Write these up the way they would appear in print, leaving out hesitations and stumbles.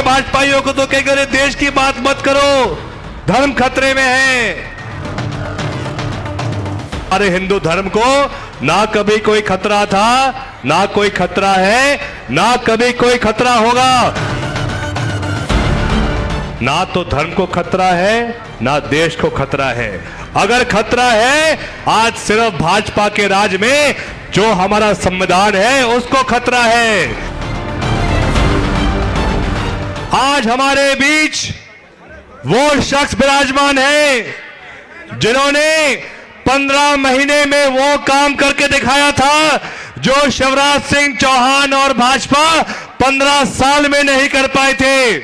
के भाजपाइयों को तो कहेंगे अरे देश की बात मत करो, धर्म खतरे में है। अरे हिंदू धर्म को ना कभी कोई खतरा था, ना कोई खतरा है, ना कभी कोई खतरा होगा। ना तो धर्म को खतरा है, ना देश को खतरा है। अगर खतरा है आज सिर्फ भाजपा के राज में जो हमारा संविधान है उसको खतरा है। आज हमारे बीच वो शख्स विराजमान है जिन्होंने 15 महीने में वो काम करके दिखाया था जो शिवराज सिंह चौहान और भाजपा 15 साल में नहीं कर पाए थे।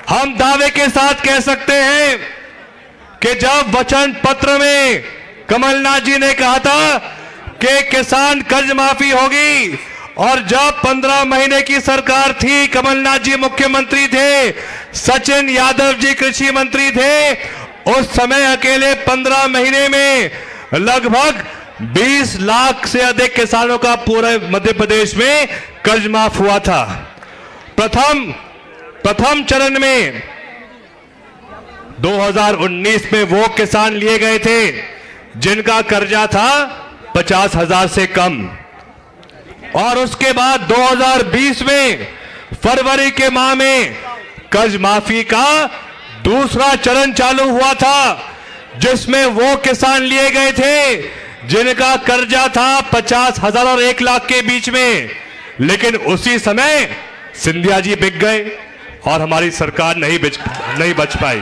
हम दावे के साथ कह सकते हैं कि जब वचन पत्र में कमलनाथ जी ने कहा था कि किसान कर्ज माफी होगी, और जब 15 महीने की सरकार थी, कमलनाथ जी मुख्यमंत्री थे, सचिन यादव जी कृषि मंत्री थे, उस समय अकेले 15 महीने में लगभग 20 लाख से अधिक किसानों का पूरे मध्य प्रदेश में कर्ज माफ हुआ था। प्रथम चरण में 2019 में वो किसान लिए गए थे जिनका कर्जा था 50,000 से कम, और उसके बाद 2020 में फरवरी के माह में कर्ज माफी का दूसरा चरण चालू हुआ था जिसमें वो किसान लिए गए थे जिनका कर्जा था 50,000 और 1 लाख के बीच में। लेकिन उसी समय सिंधिया जी बिक गए और हमारी सरकार नहीं बच पाई।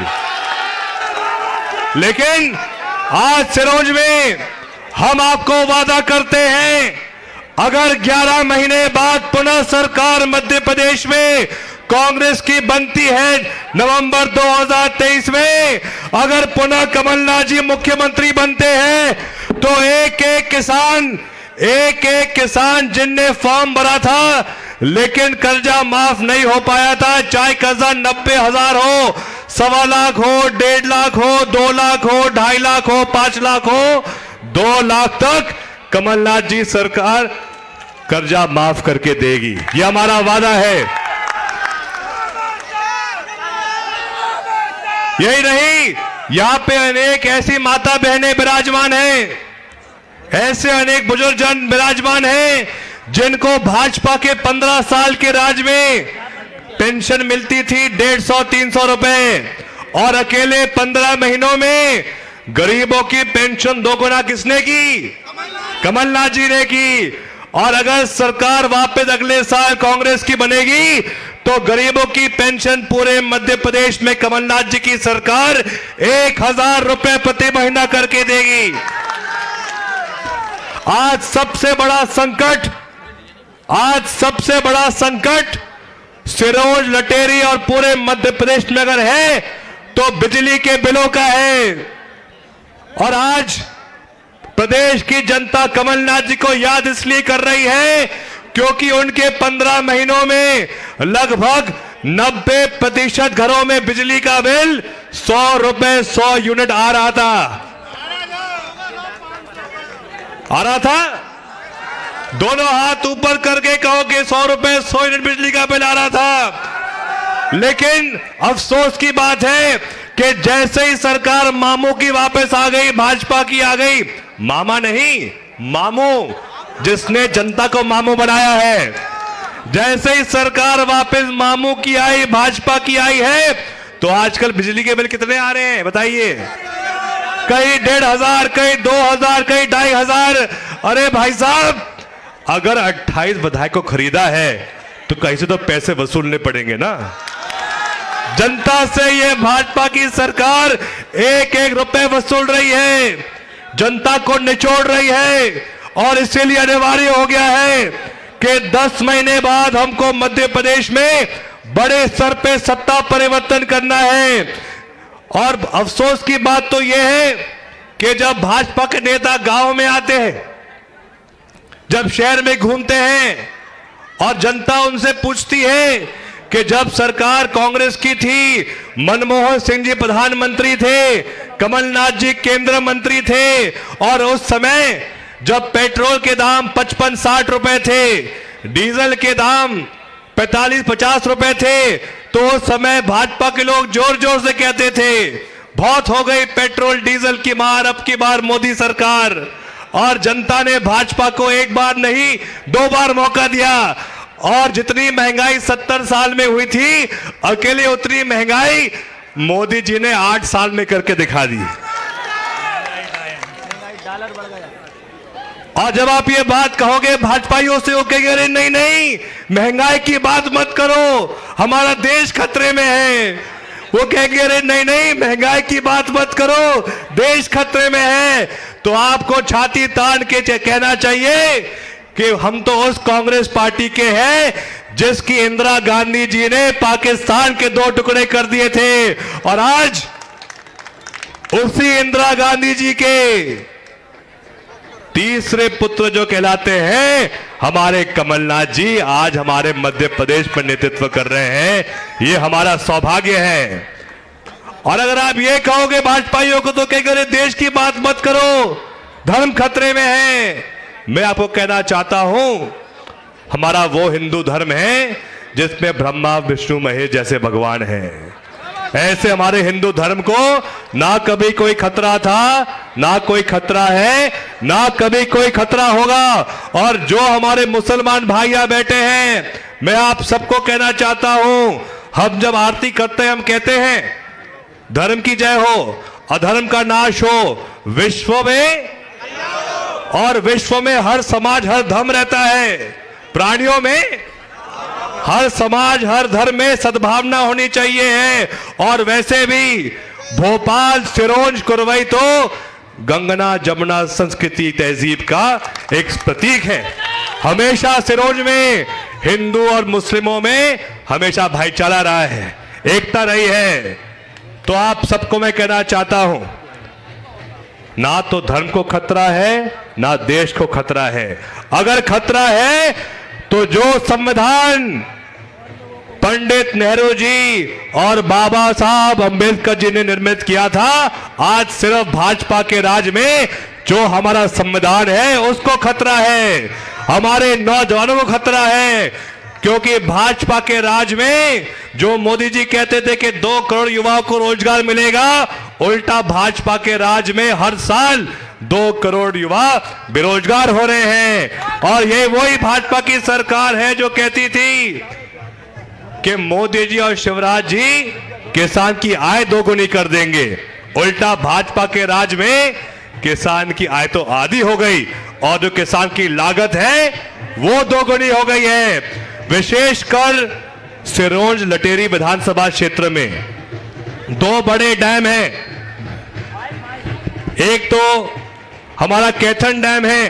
लेकिन आज सिरोंज में हम आपको वादा करते हैं, अगर 11 महीने बाद पुनः सरकार मध्य प्रदेश में कांग्रेस की बनती है नवंबर 2023 में, अगर पुनः कमलनाथ जी मुख्यमंत्री बनते हैं तो एक एक किसान जिनने फॉर्म भरा था लेकिन कर्जा माफ नहीं हो पाया था, चाहे कर्जा 90,000 हो, 1.25 लाख हो, 1.5 लाख हो, 2 लाख हो, 2.5 लाख हो, 5 लाख हो, 2 लाख तक कमलनाथ जी सरकार कर्जा माफ करके देगी। यह हमारा वादा है। यही नहीं, यहां पे अनेक ऐसी माता बहनें विराजमान हैं, ऐसे अनेक बुजुर्ग जन विराजमान हैं जिनको भाजपा के 15 साल के राज में पेंशन मिलती थी 150-300 रुपए, और अकेले 15 महीनों में गरीबों की पेंशन दोगुना किसने की? कमलनाथ जी ने की। और अगर सरकार वापस अगले साल कांग्रेस की बनेगी तो गरीबों की पेंशन पूरे मध्य प्रदेश में कमलनाथ जी की सरकार 1,000 रुपए प्रति महीना करके देगी। आज सबसे बड़ा संकट सिरोंज, लटेरी और पूरे मध्य प्रदेश में अगर है तो बिजली के बिलों का है। और आज प्रदेश की जनता कमलनाथ जी को याद इसलिए कर रही है क्योंकि उनके 15 महीनों में लगभग 90% घरों में बिजली का बिल 100 रुपए 100 यूनिट आ रहा था। दोनों हाथ ऊपर करके कहो कि 100 रुपए 100 यूनिट बिजली का बिल आ रहा था। लेकिन अफसोस की बात है कि जैसे ही सरकार मामू की वापस आ गई, भाजपा की आ गई, मामा नहीं मामू, जिसने जनता को मामू बनाया है, जैसे ही सरकार वापस मामू की आई, भाजपा की आई है, तो आजकल बिजली के बिल कितने आ रहे हैं बताइए? कहीं 1,500, कहीं 2,000, कहीं 2,500। अरे भाई साहब, अगर 28 विधायक को खरीदा है तो कहीं से तो पैसे वसूलने पड़ेंगे ना। जनता से ये भाजपा की सरकार एक रुपए वसूल रही है, जनता को निचोड़ रही है, और इसीलिए अनिवार्य हो गया है कि 10 महीने बाद हमको मध्य प्रदेश में बड़े स्तर पे सत्ता परिवर्तन करना है। और अफसोस की बात तो यह है कि जब भाजपा के नेता गांव में आते हैं, जब शहर में घूमते हैं और जनता उनसे पूछती है कि जब सरकार कांग्रेस की थी, मनमोहन सिंह जी प्रधानमंत्री थे, कमलनाथ जी केंद्र मंत्री थे, और उस समय जब पेट्रोल के दाम 55-60 रुपए थे, डीजल के दाम 45-50 रुपए थे, तो उस समय भाजपा के लोग जोर जोर से कहते थे बहुत हो गई पेट्रोल डीजल की मार, अब की बार मोदी सरकार। और जनता ने भाजपा को एक बार नहीं 2 बार मौका दिया, और जितनी महंगाई 70 साल में हुई थी, अकेले उतनी महंगाई मोदी जी ने 8 साल में करके दिखा दी। और जब आप ये बात कहोगे भाजपाइयों से, वो कहेंगे अरे नहीं नहीं महंगाई की बात मत करो, हमारा देश खतरे में है। वो कहेंगे अरे नहीं नहीं महंगाई की बात मत करो, देश खतरे में है। तो आपको छाती तान के कहना चाहिए कि हम तो उस कांग्रेस पार्टी के हैं जिसकी इंदिरा गांधी जी ने पाकिस्तान के 2 टुकड़े कर दिए थे, और आज उसी इंदिरा गांधी जी के तीसरे पुत्र जो कहलाते हैं हमारे कमलनाथ जी, आज हमारे मध्य प्रदेश पर नेतृत्व कर रहे हैं। ये हमारा सौभाग्य है। और अगर आप ये कहोगे भाजपाइयों को, तो कहेंगे अरे देश की बात मत करो, धर्म खतरे में है। मैं आपको कहना चाहता हूं, हमारा वो हिंदू धर्म है जिसमें ब्रह्मा विष्णु महेश जैसे भगवान हैं। ऐसे हमारे हिंदू धर्म को ना कभी कोई खतरा था, ना कोई खतरा है, ना कभी कोई खतरा होगा। और जो हमारे मुसलमान भाइयां बैठे हैं, मैं आप सबको कहना चाहता हूं, हम जब आरती करते हैं हम कहते हैं धर्म की जय हो, अधर्म का नाश हो, विश्व में, और विश्व में हर समाज हर धर्म रहता है। प्राणियों में हर समाज हर धर्म में सद्भावना होनी चाहिए है। और वैसे भी भोपाल, सिरोंज, कुरवई तो गंगना जमुना संस्कृति तहजीब का एक प्रतीक है। हमेशा सिरोंज में हिंदू और मुस्लिमों में हमेशा भाईचारा रहा है, एकता रही है। तो आप सबको मैं कहना चाहता हूं, ना तो धर्म को खतरा है, ना देश को खतरा है। अगर खतरा है तो जो संविधान पंडित नेहरू जी और बाबा साहब अंबेडकर जी ने निर्मित किया था, आज सिर्फ भाजपा के राज में जो हमारा संविधान है उसको खतरा है, हमारे नौजवानों को खतरा है। क्योंकि भाजपा के राज में जो मोदी जी कहते थे कि 2 करोड़ युवाओं को रोजगार मिलेगा, उल्टा भाजपा के राज में हर साल 2 करोड़ युवा बेरोजगार हो रहे हैं। और ये वही भाजपा की सरकार है जो कहती थी कि मोदी जी और शिवराज जी किसान की आय 2 गुनी कर देंगे। उल्टा भाजपा के राज में किसान की आय तो आधी हो गई, और जो किसान की लागत है वो 2 गुनी हो गई है। विशेषकर सिरोंज लटेरी विधानसभा क्षेत्र में 2 बड़े डैम हैं। एक तो हमारा कैथन डैम है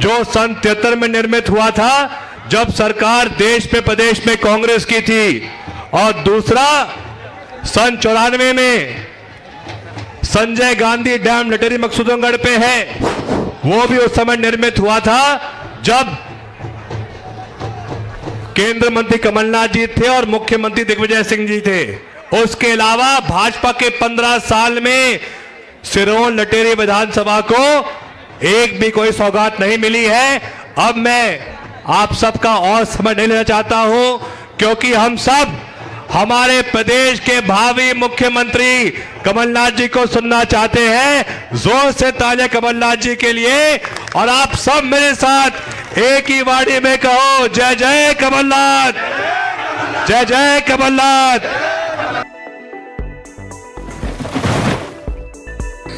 जो सन 73 में निर्मित हुआ था जब सरकार देश में प्रदेश में कांग्रेस की थी, और दूसरा सन 94 में संजय गांधी डैम लटेरी मकसूदनगढ़ पे है। वो भी उस समय निर्मित हुआ था जब केंद्र मंत्री कमलनाथ जी थे और मुख्यमंत्री दिग्विजय सिंह जी थे। उसके अलावा भाजपा के 15 साल में सिरोंज लटेरी विधानसभा को एक भी कोई सौगात नहीं मिली है। अब मैं आप सबका और समय नहीं लेना चाहता हूं, क्योंकि हम सब हमारे प्रदेश के भावी मुख्यमंत्री कमलनाथ जी को सुनना चाहते हैं। जोर से तालियां कमलनाथ जी के लिए। और आप सब मेरे साथ एक ही वाणी में कहो, जय जय कमलनाथ, जय जय कमलनाथ।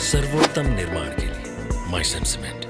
सर्वोत्तम निर्माण के लिए माइसन सीमेंट।